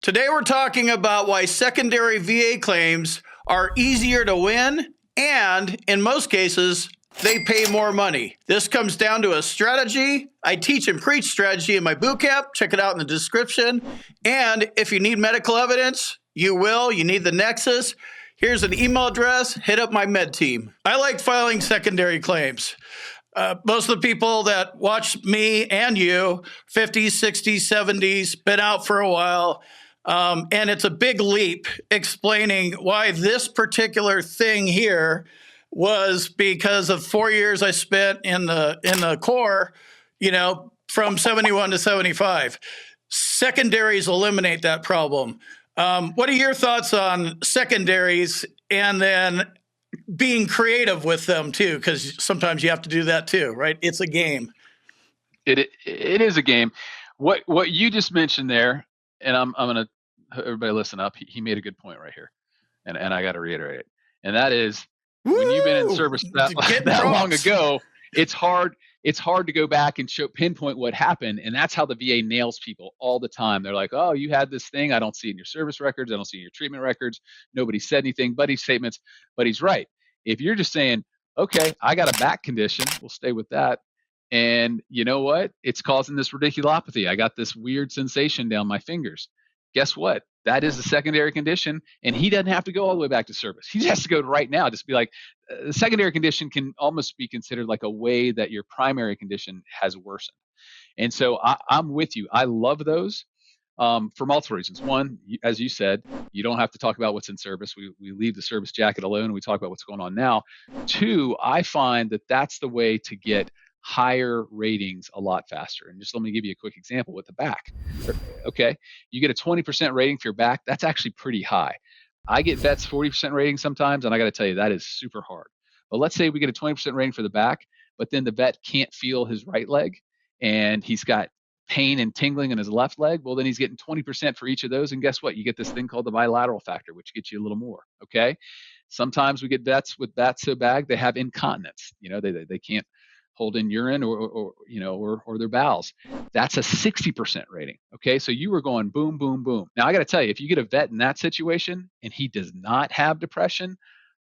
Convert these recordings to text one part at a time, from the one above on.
Today we're talking about why secondary VA claims are easier to win and, in most cases, they pay more money. This comes down to a strategy. I teach and preach strategy in my boot camp. Check it out in the description. And if you need medical evidence, you will. You need the nexus. Here's an email address. Hit up my med team. I like filing secondary claims. Most of the people that watch me and you, 50s, 60s, 70s, been out for a while. And it's a big leap explaining why this particular thing here was because of 4 years I spent in the Corps, from 71 to 75. Secondaries eliminate that problem. What are your thoughts on secondaries and then being creative with them too? Because sometimes you have to do that too, right? It's a game. It is a game. What you just mentioned there, and I'm gonna everybody listen up. He made a good point right here, and I got to reiterate it. And that is, when you've been in service that long ago, it's hard to go back and pinpoint what happened. And that's how the VA nails people all the time. They're like, oh, you had this thing. I don't see it in your service records. I don't see it in your treatment records. Nobody said anything, buddy statements. But he's right. If you're just saying, okay, I got a back condition, we'll stay with that. And you know what? It's causing this radiculopathy. I got this weird sensation down my fingers. Guess what? That is a secondary condition, and he doesn't have to go all the way back to service. He just has to go right now. Just be like, the secondary condition can almost be considered like a way that your primary condition has worsened. And so I'm with you. I love those for multiple reasons. One, as you said, you don't have to talk about what's in service. We leave the service jacket alone, and we talk about what's going on now. Two, I find that that's the way to get higher ratings a lot faster. And just let me give you a quick example with the back. Okay, you get a 20% rating for your back. That's actually pretty high. I get vets 40% rating sometimes, and I got to tell you, that is super hard. But let's say we get a 20% rating for the back, but then the vet can't feel his right leg, and he's got pain and tingling in his left leg. Well, then he's getting 20% for each of those, and guess what? You get this thing called the bilateral factor, which gets you a little more. Okay. Sometimes we get vets with bats so bad they have incontinence. They can't hold in urine or their bowels. That's a 60% rating. Okay, so you were going boom, boom, boom. Now I got to tell you, if you get a vet in that situation and he does not have depression,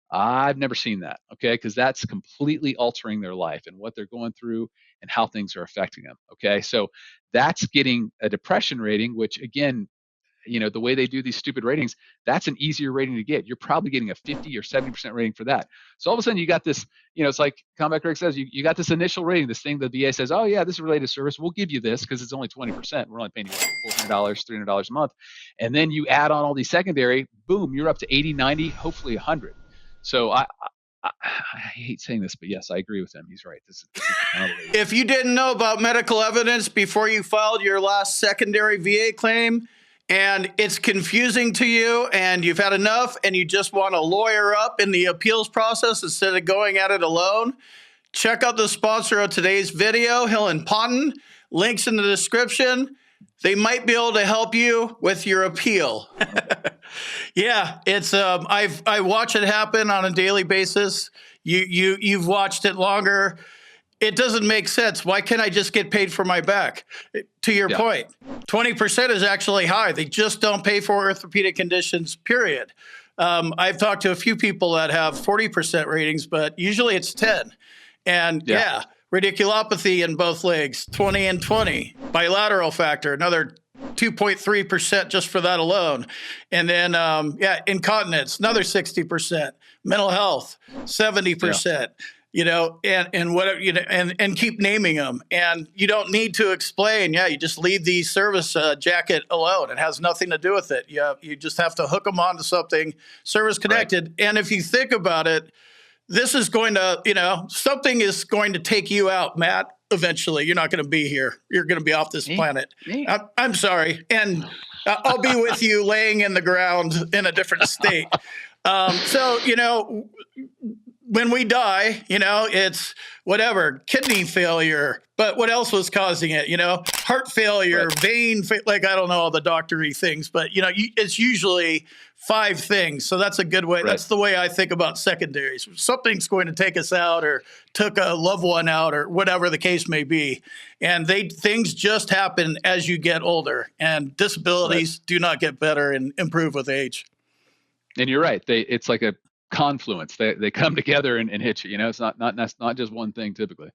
I've never seen that. Okay, because that's completely altering their life and what they're going through and how things are affecting them. Okay, so that's getting a depression rating, which again, the way they do these stupid ratings, that's an easier rating to get. You're probably getting a 50 or 70% rating for that. So all of a sudden you got this, it's like Combat Greg says, you got this initial rating, this thing the VA says, oh yeah, this is related to service. We'll give you this because it's only 20%. We're only paying you $400, $300 a month. And then you add on all these secondary, boom, you're up to 80, 90, hopefully 100. So I hate saying this, but yes, I agree with him. He's right. This is kind of if you didn't know about medical evidence before you filed your last secondary VA claim, and it's confusing to you and you've had enough and you just want to lawyer up in the appeals process instead of going at it alone, check out the sponsor of today's video, Hill and Ponton. Links in the description. They might be able to help you with your appeal. Yeah, it's I watch it happen on a daily basis. You've watched it longer. It doesn't make sense. Why can't I just get paid for my back? To your point, 20% is actually high. They just don't pay for orthopedic conditions, period. I've talked to a few people that have 40% ratings, but usually it's 10. And radiculopathy in both legs, 20 and 20. Bilateral factor, another 2.3% just for that alone. And then, incontinence, another 60%. Mental health, 70%. And keep naming them. And you don't need to explain. Yeah, you just leave the service jacket alone. It has nothing to do with it. You just have to hook them onto something service connected. Right. And if you think about it, this is going to, something is going to take you out, Matt. Eventually, you're not going to be here. You're going to be off this planet. I'm sorry. And I'll be with you laying in the ground in a different state. when we die, it's whatever, kidney failure, but what else was causing it? Heart failure, Right. like, I don't know all the doctory things, but it's usually 5 things. So that's a good way. Right. That's the way I think about secondaries. Something's going to take us out or took a loved one out or whatever the case may be. And things just happen as you get older, and Right. disabilities do not get better and improve with age. And you're right. It's like a confluence. They come together and hit you. It's not just one thing typically.